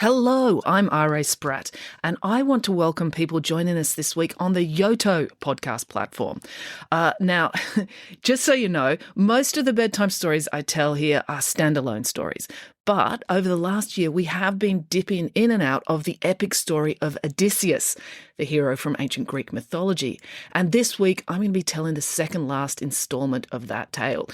Hello, I'm R.A. Spratt, and I want to welcome people joining us this week on the Yoto podcast platform. Now, just so you know, most of the bedtime stories I tell here are standalone stories. But over the last year, we have been dipping in and out of the epic story of Odysseus, the hero from ancient Greek mythology. And this week, I'm going to be telling the second last installment of that tale.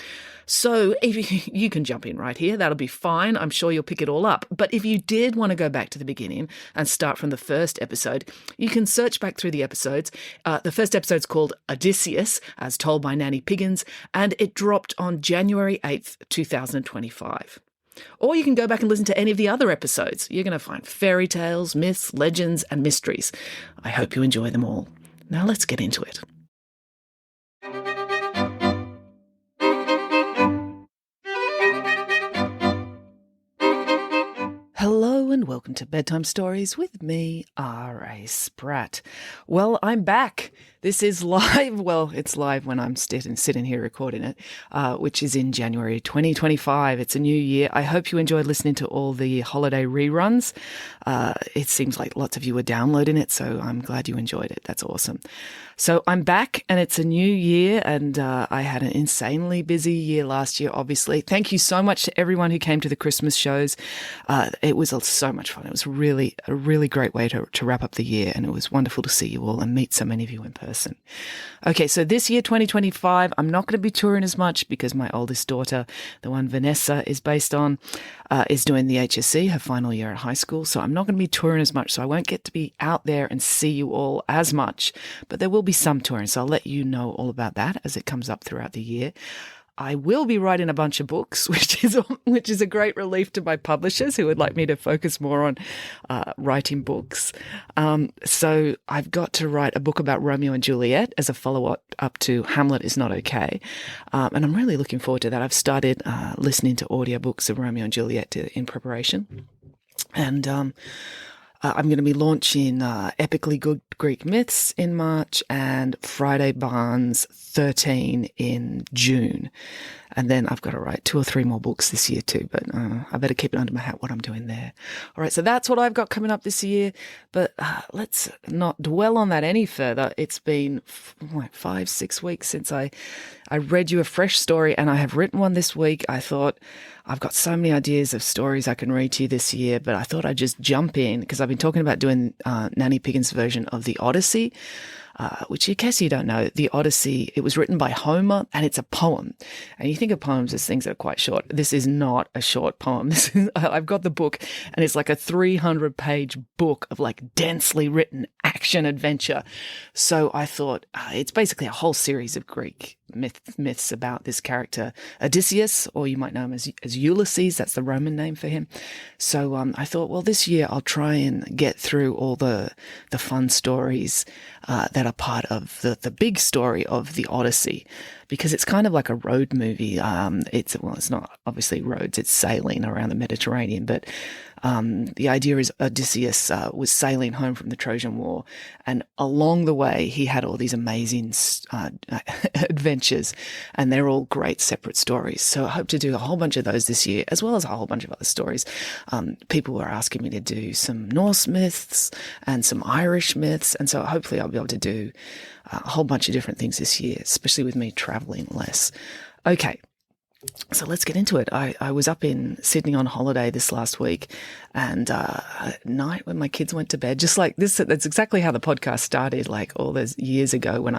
So if you can jump in right here, that'll be fine. I'm sure you'll pick it all up. But if you did want to go back to the beginning and start from the first episode, you can search back through the episodes. The first episode's called Odysseus, as told by Nanny Piggins, and it dropped on January 8th, 2025. Or you can go back and listen to any of the other episodes. You're going to find fairy tales, myths, legends, and mysteries. I hope you enjoy them all. Now let's get into it. Hello and welcome to Bedtime Stories with me, R.A. Spratt. Well, I'm back. This is live. Well, it's live when I'm sitting here recording it, which is in January 2025. It's a new year. I hope you enjoyed listening to all the holiday reruns. It seems like lots of you were downloading it, so I'm glad you enjoyed it. That's awesome. So I'm back and it's a new year, and I had an insanely busy year last year, obviously. Thank you so much to everyone who came to the Christmas shows. It was so much fun. It was a really great way to wrap up the year, and it was wonderful to see you all and meet so many of you in person. Okay, so this year, 2025, I'm not going to be touring as much because my oldest daughter, the one Vanessa is based on, is doing the HSC, her final year at high school. So I'm not going to be touring as much. So I won't get to be out there and see you all as much, but there will be some touring. So I'll let you know all about that as it comes up throughout the year. I will be writing a bunch of books, which is a great relief to my publishers who would like me to focus more on writing books. So I've got to write a book about Romeo and Juliet as a follow-up to Hamlet Is Not Okay. And I'm really looking forward to that. I've started listening to audiobooks of Romeo and Juliet in preparation. And I'm going to be launching Epically Good Greek Myths in March and Friday Barnes 13 in June. And then I've got to write 2 or 3 more books this year too, but I better keep it under my hat what I'm doing there. All right, so that's what I've got coming up this year, but let's not dwell on that any further. It's been 5-6 weeks since I read you a fresh story, and I have written one this week. I thought I've got so many ideas of stories I can read to you this year, but I thought I'd just jump in because I've been talking about doing Nanny Piggins' version of the Odyssey, which in case you don't know, the Odyssey, it was written by Homer and it's a poem. And you think of poems as things that are quite short. This is not a short poem. I've got the book and it's like a 300-page book of like densely written action adventure. So I thought it's basically a whole series of Greek myths about this character, Odysseus, or you might know him as Ulysses. That's the Roman name for him. So I thought, well, this year I'll try and get through all the fun stories that are part of the big story of the Odyssey, because it's kind of like a road movie. It's not obviously roads, it's sailing around the Mediterranean, but the idea is Odysseus was sailing home from the Trojan War, and along the way he had all these amazing adventures, and they're all great separate stories. So I hope to do a whole bunch of those this year, as well as a whole bunch of other stories. People were asking me to do some Norse myths and some Irish myths, and so hopefully I'll be able to do a whole bunch of different things this year, especially with me traveling less. Okay. So let's get into it. I was up in Sydney on holiday this last week, and at night when my kids went to bed, just like this, that's exactly how the podcast started, like all those years ago when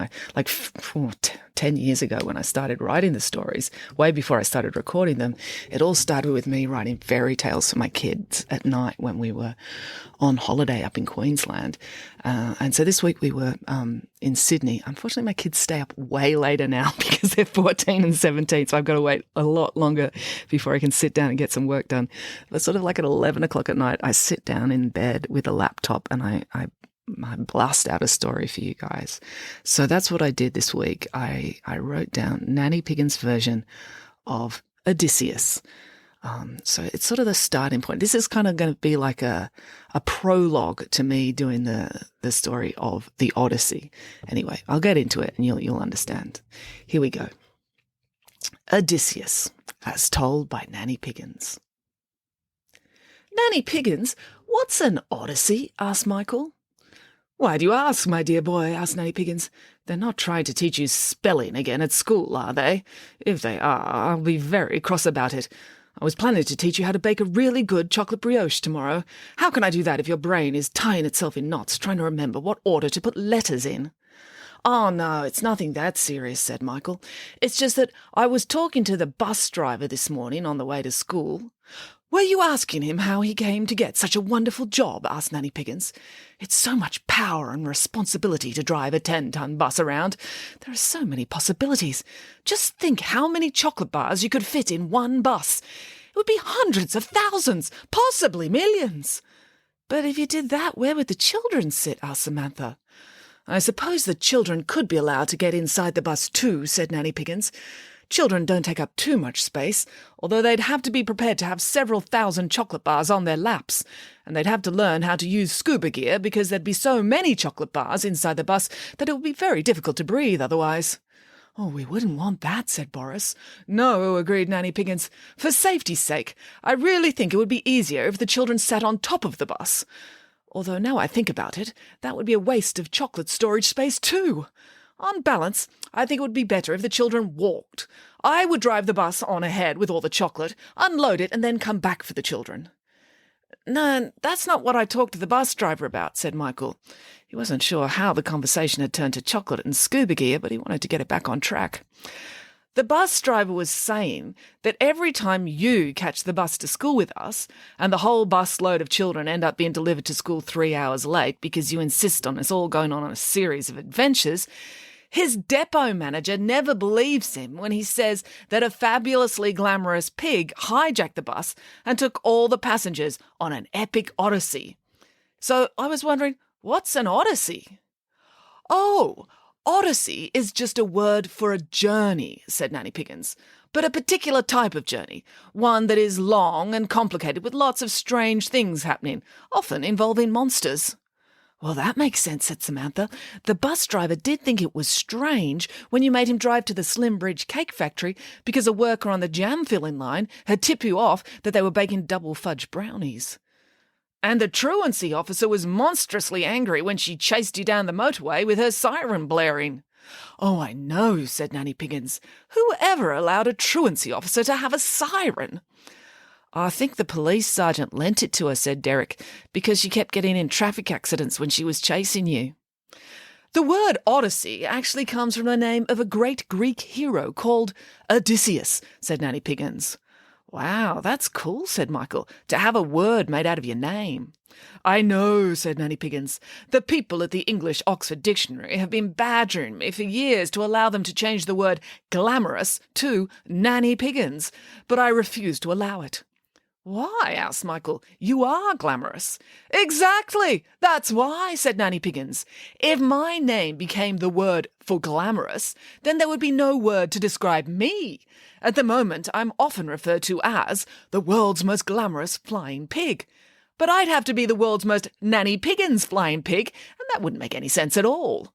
10 years ago when I started writing the stories, way before I started recording them. It all started with me writing fairy tales for my kids at night when we were on holiday up in Queensland. And so this week we were in Sydney. Unfortunately, my kids stay up way later now because they're 14 and 17, so I've got to wait a lot longer before I can sit down and get some work done. But sort of like at 11 o'clock at night, I sit down in bed with a laptop and I blast out a story for you guys. So that's what I did this week. I wrote down Nanny Piggins' version of Odysseus. So it's sort of the starting point. This is kind of going to be like a prologue to me doing the story of the Odyssey. Anyway, I'll get into it and you'll understand. Here we go. Odysseus, as told by Nanny Piggins. Nanny Piggins What's an odyssey? Asked Michael. Why do you ask, my dear boy? Asked Nanny Piggins. They're not trying to teach you spelling again at school, are they? If they are, I'll be very cross about it. I was planning to teach you how to bake a really good chocolate brioche tomorrow. How can I do that if your brain is tying itself in knots trying to remember what order to put letters in? Oh, no, it's nothing that serious, said Michael. It's just that I was talking to the bus driver this morning on the way to school. Were you asking him how he came to get such a wonderful job? Asked Nanny Piggins. It's so much power and responsibility to drive a 10-ton bus around. There are so many possibilities. Just think how many chocolate bars you could fit in one bus. It would be hundreds of thousands, possibly millions. But if you did that, where would the children sit? Asked Samantha. I suppose the children could be allowed to get inside the bus too, said Nanny Piggins. Children don't take up too much space, although they'd have to be prepared to have several thousand chocolate bars on their laps, and they'd have to learn how to use scuba gear because there'd be so many chocolate bars inside the bus that it would be very difficult to breathe otherwise. Oh, we wouldn't want that, said Boris. No, agreed Nanny Piggins. For safety's sake, I really think it would be easier if the children sat on top of the bus. Although now I think about it, that would be a waste of chocolate storage space too. On balance, I think it would be better if the children walked. I would drive the bus on ahead with all the chocolate, unload it, and then come back for the children. No, that's not what I talked to the bus driver about, said Michael. He wasn't sure how the conversation had turned to chocolate and scuba gear, but he wanted to get it back on track. The bus driver was saying that every time you catch the bus to school with us, and the whole bus load of children end up being delivered to school 3 hours late because you insist on us all going on a series of adventures, his depot manager never believes him when he says that a fabulously glamorous pig hijacked the bus and took all the passengers on an epic odyssey. So I was wondering, what's an odyssey? Oh, odyssey is just a word for a journey, said Nanny Piggins, but a particular type of journey, one that is long and complicated with lots of strange things happening, often involving monsters. Well, that makes sense, said Samantha. The bus driver did think it was strange when you made him drive to the Slimbridge cake factory because a worker on the jam filling line had tipped you off that they were baking double fudge brownies. And the truancy officer was monstrously angry when she chased you down the motorway with her siren blaring. Oh, I know, said Nanny Piggins. Who ever allowed a truancy officer to have a siren? I think the police sergeant lent it to her, said Derek, because she kept getting in traffic accidents when she was chasing you. The word Odyssey actually comes from the name of a great Greek hero called Odysseus, said Nanny Piggins. Wow, that's cool, said Michael, to have a word made out of your name. I know, said Nanny Piggins. The people at the English Oxford Dictionary have been badgering me for years to allow them to change the word glamorous to Nanny Piggins, but I refuse to allow it. Why? Asked Michael. You are glamorous. Exactly. That's why, said Nanny Piggins. If my name became the word for glamorous, then there would be no word to describe me. At the moment, I'm often referred to as the world's most glamorous flying pig. But I'd have to be the world's most Nanny Piggins flying pig, and that wouldn't make any sense at all.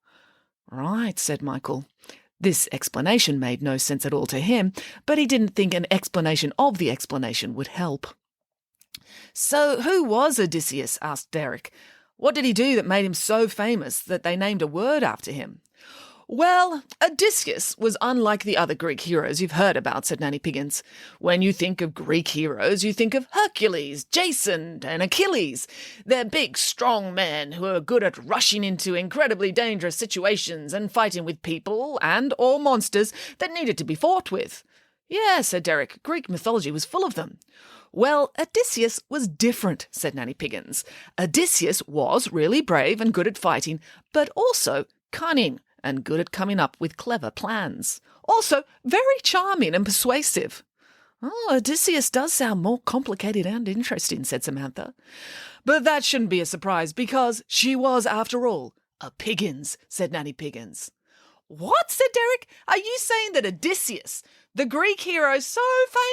Right, said Michael. This explanation made no sense at all to him, but he didn't think an explanation of the explanation would help. So who was Odysseus? Asked Derek. What did he do that made him so famous that they named a word after him? Well, Odysseus was unlike the other Greek heroes you've heard about, said Nanny Piggins. When you think of Greek heroes, you think of Hercules, Jason, and Achilles. They're big, strong men who are good at rushing into incredibly dangerous situations and fighting with people and or monsters that needed to be fought with. Yeah, said Derek, Greek mythology was full of them. Well, Odysseus was different, said Nanny Piggins. Odysseus was really brave and good at fighting, but also cunning and good at coming up with clever plans. Also very charming and persuasive. Oh, Odysseus does sound more complicated and interesting, said Samantha. But that shouldn't be a surprise, because she was, after all, a Piggins, said Nanny Piggins. What? Said Derek. Are you saying that Odysseus, the Greek hero so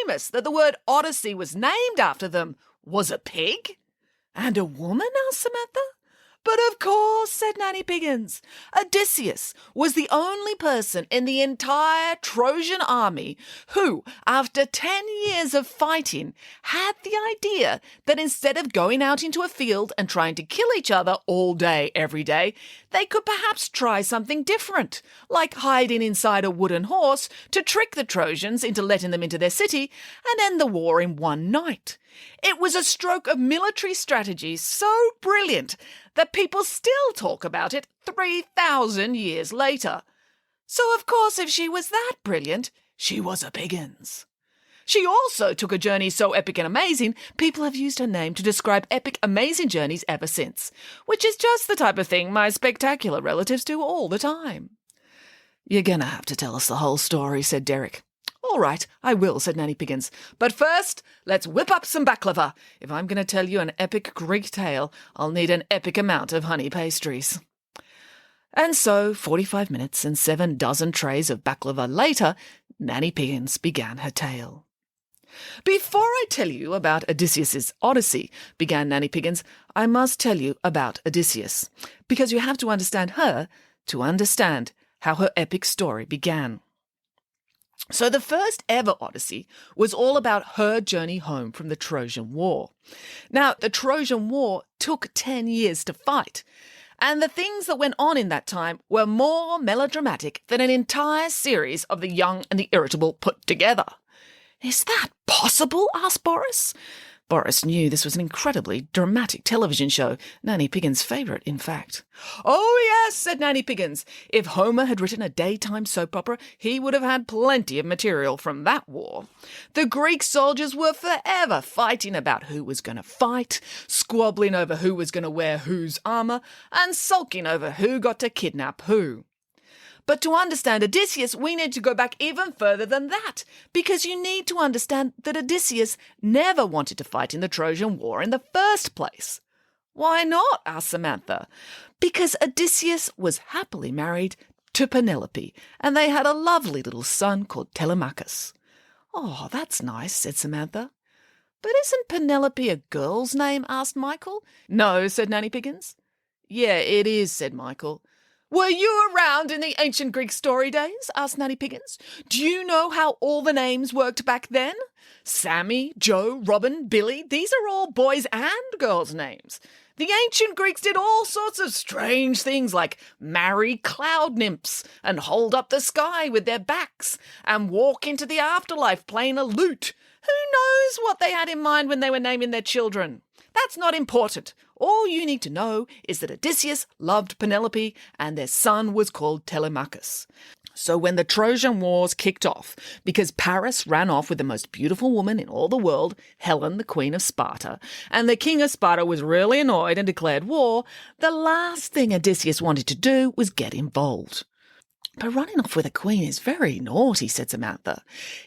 famous that the word Odyssey was named after them, was a pig? And a woman? Asked Samantha. But of course, said Nanny Piggins, Odysseus was the only person in the entire Trojan army who, after 10 years of fighting, had the idea that instead of going out into a field and trying to kill each other all day, every day, they could perhaps try something different, like hiding inside a wooden horse to trick the Trojans into letting them into their city and end the war in one night. It was a stroke of military strategy so brilliant that people still talk about it 3,000 years later. So, of course, if she was that brilliant, she was a Piggins. She also took a journey so epic and amazing, people have used her name to describe epic, amazing journeys ever since, which is just the type of thing my spectacular relatives do all the time. You're going to have to tell us the whole story, said Derek. All right, I will, said Nanny Piggins. But first, let's whip up some baklava. If I'm going to tell you an epic Greek tale, I'll need an epic amount of honey pastries. And so, 45 minutes and 7 dozen trays of baklava later, Nanny Piggins began her tale. Before I tell you about Odysseus's Odyssey, began Nanny Piggins, I must tell you about Odysseus, because you have to understand her to understand how her epic story began. So the first ever Odyssey was all about her journey home from the Trojan War. Now, the Trojan War took 10 years to fight, and the things that went on in that time were more melodramatic than an entire series of The Young and the Irritable put together. Is that possible? Asked Boris. Boris knew this was an incredibly dramatic television show, Nanny Piggins' favourite, in fact. Oh, yes, said Nanny Piggins. If Homer had written a daytime soap opera, he would have had plenty of material from that war. The Greek soldiers were forever fighting about who was going to fight, squabbling over who was going to wear whose armour, and sulking over who got to kidnap who. But to understand Odysseus, we need to go back even further than that, because you need to understand that Odysseus never wanted to fight in the Trojan War in the first place. Why not? Asked Samantha. Because Odysseus was happily married to Penelope, and they had a lovely little son called Telemachus. Oh, that's nice, said Samantha. But isn't Penelope a girl's name? Asked Michael. No, said Nanny Piggins. Yeah, it is, said Michael. Were you around in the ancient Greek story days? Asked Nanny Piggins. Do you know how all the names worked back then? Sammy, Joe, Robin, Billy, these are all boys' and girls' names. The ancient Greeks did all sorts of strange things like marry cloud nymphs and hold up the sky with their backs and walk into the afterlife playing a lute. Who knows what they had in mind when they were naming their children? That's not important. All you need to know is that Odysseus loved Penelope and their son was called Telemachus. So when the Trojan Wars kicked off, because Paris ran off with the most beautiful woman in all the world, Helen, the Queen of Sparta, and the King of Sparta was really annoyed and declared war, the last thing Odysseus wanted to do was get involved. But running off with a queen is very naughty, said Samantha.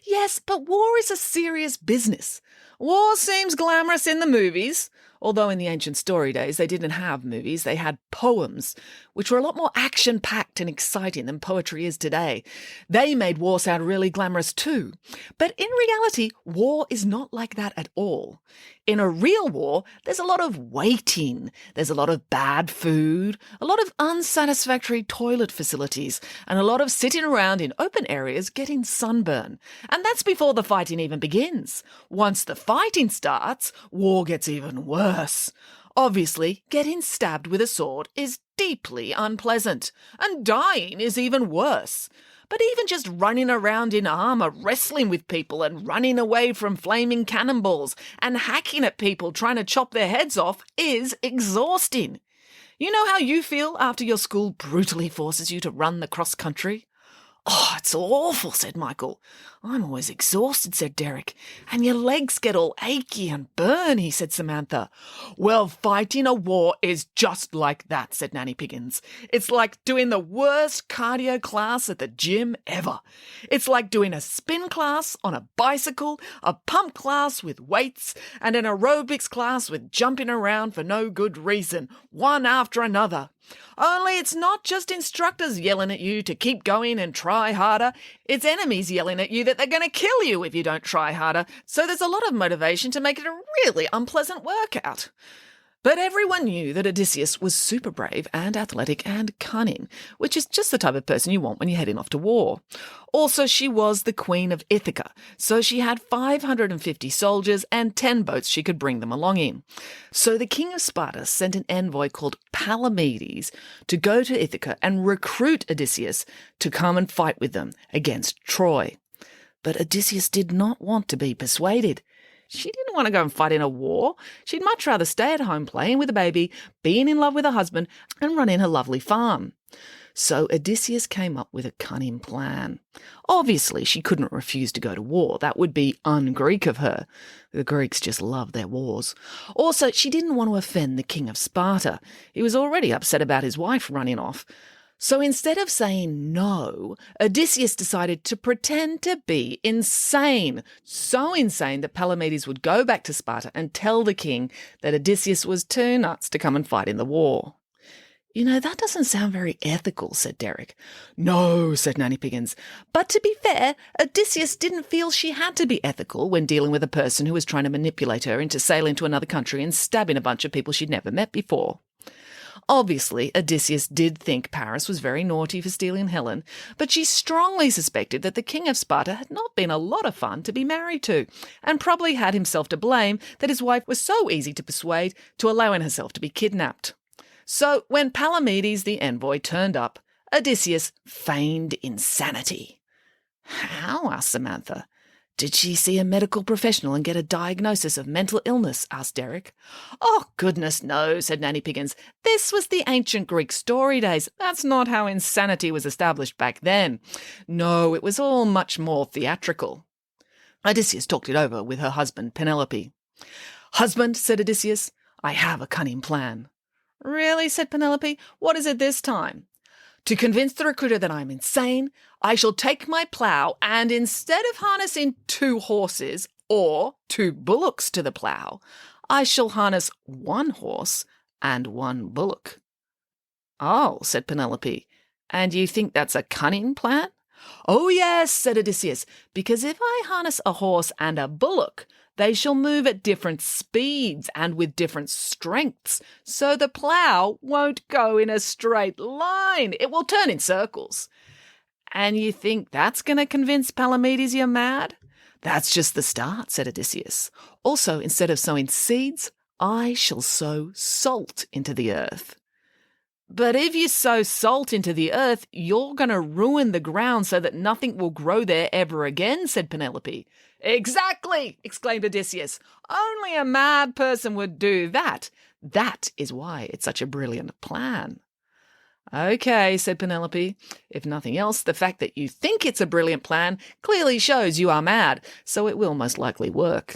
Yes, but war is a serious business. War seems glamorous in the movies, although in the ancient story days they didn't have movies, they had poems, which were a lot more action-packed and exciting than poetry is today. They made war sound really glamorous too. But in reality, war is not like that at all. In a real war, there's a lot of waiting, there's a lot of bad food, a lot of unsatisfactory toilet facilities, and a lot of sitting around in open areas getting sunburn. And that's before the fighting even begins. Once the fighting starts, war gets even worse. Obviously, getting stabbed with a sword is deeply unpleasant, and dying is even worse. But even just running around in armour, wrestling with people and running away from flaming cannonballs and hacking at people trying to chop their heads off is exhausting. You know how you feel after your school brutally forces you to run the cross-country? Oh, it's awful, said Michael. I'm always exhausted, said Derek. And your legs get all achy and burny, said Samantha. Well, fighting a war is just like that, said Nanny Piggins. It's like doing the worst cardio class at the gym ever. It's like doing a spin class on a bicycle, a pump class with weights, and an aerobics class with jumping around for no good reason, one after another. Only it's not just instructors yelling at you to keep going and try harder. It's enemies yelling at you that they're going to kill you if you don't try harder. So there's a lot of motivation to make it a really unpleasant workout. But everyone knew that Odysseus was super brave and athletic and cunning, which is just the type of person you want when you're heading off to war. Also, she was the Queen of Ithaca, so she had 550 soldiers and 10 boats she could bring them along in. So the king of Sparta sent an envoy called Palamedes to go to Ithaca and recruit Odysseus to come and fight with them against Troy. But Odysseus did not want to be persuaded. She didn't want to go and fight in a war. She'd much rather stay at home playing with a baby, being in love with her husband, and running her lovely farm. So Odysseus came up with a cunning plan. Obviously, she couldn't refuse to go to war. That would be un-Greek of her. The Greeks just love their wars. Also, she didn't want to offend the king of Sparta. He was already upset about his wife running off. So instead of saying no, Odysseus decided to pretend to be insane. So insane that Palamedes would go back to Sparta and tell the king that Odysseus was too nuts to come and fight in the war. You know, that doesn't sound very ethical, said Derek. No, said Nanny Piggins. But to be fair, Odysseus didn't feel she had to be ethical when dealing with a person who was trying to manipulate her into sailing to another country and stabbing a bunch of people she'd never met before. Obviously, Odysseus did think Paris was very naughty for stealing Helen, but she strongly suspected that the king of Sparta had not been a lot of fun to be married to, and probably had himself to blame that his wife was so easy to persuade to allowing herself to be kidnapped. So when Palamedes the envoy turned up, Odysseus feigned insanity. How? Asked Samantha. Did she see a medical professional and get a diagnosis of mental illness? Asked Derek. Oh, goodness, no, said Nanny Piggins. This was the ancient Greek story days. That's not how insanity was established back then. No, it was all much more theatrical. Odysseus talked it over with her husband, Penelope. Husband, said Odysseus, I have a cunning plan. Really, said Penelope. What is it this time? To convince the recruiter that I'm insane, I shall take my plough and instead of harnessing 2 horses or 2 bullocks to the plough, I shall harness 1 horse and 1 bullock. Oh, said Penelope, and you think that's a cunning plan? Oh, yes, said Odysseus, because if I harness a horse and a bullock, they shall move at different speeds and with different strengths, so the plough won't go in a straight line. It will turn in circles. And you think that's going to convince Palamedes you're mad? That's just the start, said Odysseus. Also, instead of sowing seeds, I shall sow salt into the earth. But if you sow salt into the earth, you're going to ruin the ground so that nothing will grow there ever again, said Penelope. Exactly, exclaimed Odysseus. Only a mad person would do that. That is why it's such a brilliant plan. Okay, said Penelope. If nothing else, the fact that you think it's a brilliant plan clearly shows you are mad, so it will most likely work.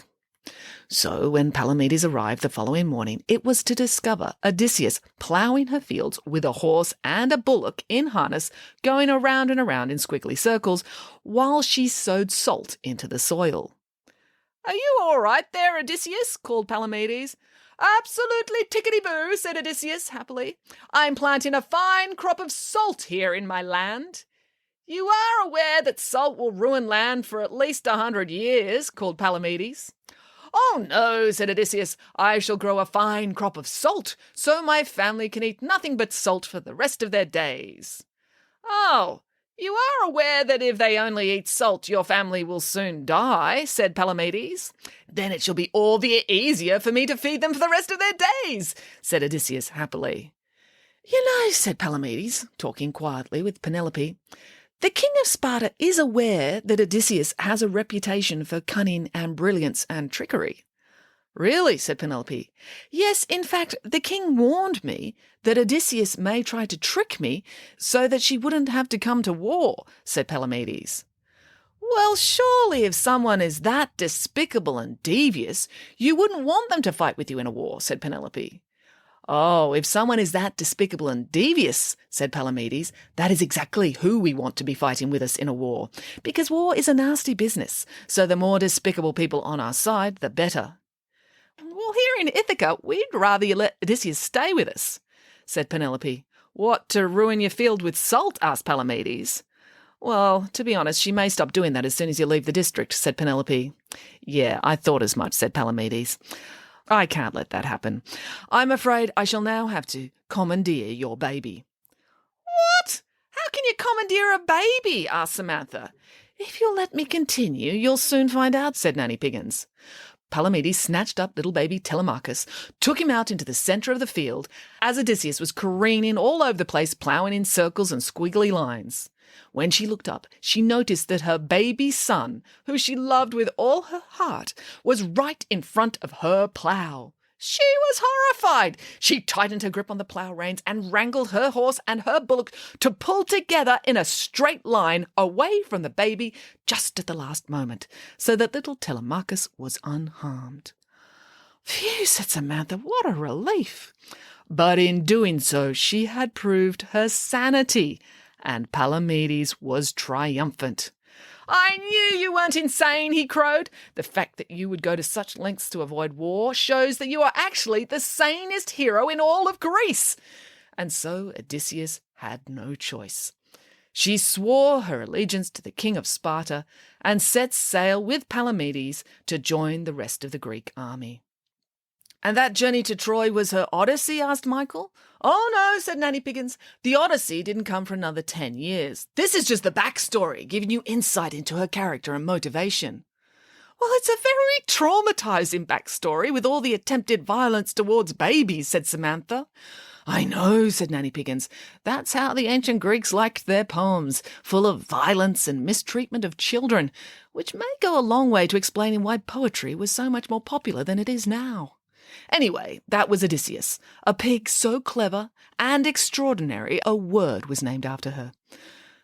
So when Palamedes arrived the following morning, it was to discover Odysseus ploughing her fields with a horse and a bullock in harness, going around and around in squiggly circles, while she sowed salt into the soil. Are you all right there, Odysseus? Called Palamedes. Absolutely tickety-boo, said Odysseus happily. I'm planting a fine crop of salt here in my land. You are aware that salt will ruin land for at least 100 years, called Palamedes. Oh, no, said Odysseus, I shall grow a fine crop of salt, so my family can eat nothing but salt for the rest of their days. Oh, you are aware that if they only eat salt, your family will soon die, said Palamedes. Then it shall be all the easier for me to feed them for the rest of their days, said Odysseus happily. You know, said Palamedes, talking quietly with Penelope, the king of Sparta is aware that Odysseus has a reputation for cunning and brilliance and trickery. Really, said Penelope. Yes, in fact, the king warned me that Odysseus may try to trick me so that she wouldn't have to come to war, said Palamedes. Well, surely if someone is that despicable and devious, you wouldn't want them to fight with you in a war, said Penelope. Oh, if someone is that despicable and devious, said Palamedes, that is exactly who we want to be fighting with us in a war, because war is a nasty business, so the more despicable people on our side, the better. Well, here in Ithaca, we'd rather you let Odysseus stay with us, said Penelope. What, to ruin your field with salt? Asked Palamedes. Well, to be honest, she may stop doing that as soon as you leave the district, said Penelope. Yeah, I thought as much, said Palamedes. I can't let that happen. I'm afraid I shall now have to commandeer your baby." "What? How can you commandeer a baby?" asked Samantha. "If you'll let me continue, you'll soon find out," said Nanny Piggins. Palamedes snatched up little baby Telemachus, took him out into the centre of the field, as Odysseus was careening all over the place, ploughing in circles and squiggly lines. When she looked up, she noticed that her baby son, who she loved with all her heart, was right in front of her plough. She was horrified. She tightened her grip on the plough reins and wrangled her horse and her bullock to pull together in a straight line away from the baby just at the last moment, so that little Telemachus was unharmed. "Phew," said Samantha, "what a relief." But in doing so, she had proved her sanity, and Palamedes was triumphant. "I knew you weren't insane," he crowed. "The fact that you would go to such lengths to avoid war shows that you are actually the sanest hero in all of Greece." And so Odysseus had no choice. She swore her allegiance to the king of Sparta and set sail with Palamedes to join the rest of the Greek army. "And that journey to Troy was her Odyssey?" asked Michael. "Oh, no," said Nanny Piggins. "The Odyssey didn't come for another 10 years. This is just the backstory, giving you insight into her character and motivation." "Well, it's a very traumatizing backstory with all the attempted violence towards babies," said Samantha. "I know," said Nanny Piggins. "That's how the ancient Greeks liked their poems, full of violence and mistreatment of children, which may go a long way to explaining why poetry was so much more popular than it is now. Anyway, that was Odysseus, a pig so clever and extraordinary a word was named after her.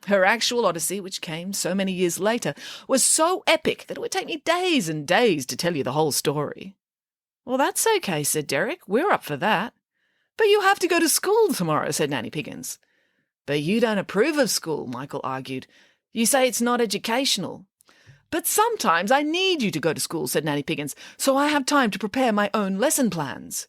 Her actual Odyssey, which came so many years later, was so epic that it would take me days and days to tell you the whole story." "Well, that's okay," said Derek. "We're up for that." "But you have to go to school tomorrow," said Nanny Piggins. "But you don't approve of school," Michael argued. "You say it's not educational." "But sometimes I need you to go to school," said Nanny Piggins, "so I have time to prepare my own lesson plans."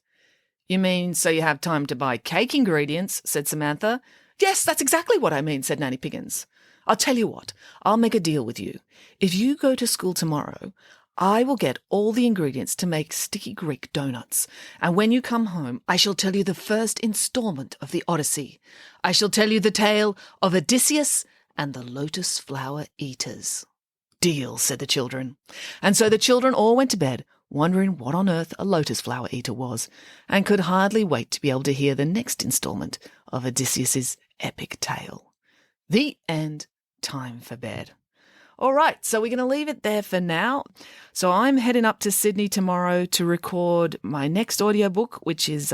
"You mean so you have time to buy cake ingredients?" said Samantha. "Yes, that's exactly what I mean," said Nanny Piggins. "I'll tell you what, I'll make a deal with you. If you go to school tomorrow, I will get all the ingredients to make sticky Greek donuts, and when you come home, I shall tell you the first installment of the Odyssey. I shall tell you the tale of Odysseus and the lotus flower eaters." "Deal," said the children. And so the children all went to bed, wondering what on earth a lotus flower eater was, and could hardly wait to be able to hear the next installment of Odysseus's epic tale. The end. Time for bed. All right, so we're going to leave it there for now. So I'm heading up to Sydney tomorrow to record my next audiobook, which is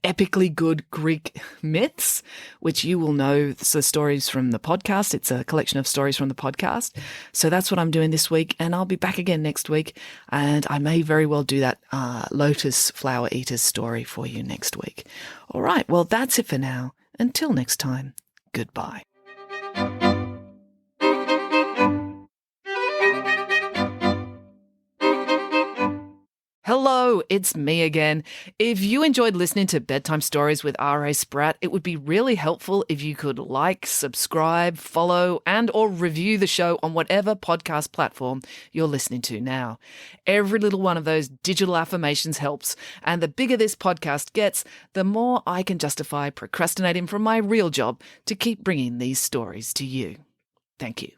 Epically Good Greek Myths, which you will know the stories from the podcast. It's a collection of stories from the podcast. So that's what I'm doing this week, and I'll be back again next week, and I may very well do that lotus flower eaters story for you next week. All right, well, that's it for now. Until next time, goodbye. Hello, it's me again. If you enjoyed listening to Bedtime Stories with R.A. Spratt, it would be really helpful if you could like, subscribe, follow, and or review the show on whatever podcast platform you're listening to now. Every little one of those digital affirmations helps, and the bigger this podcast gets, the more I can justify procrastinating from my real job to keep bringing these stories to you. Thank you.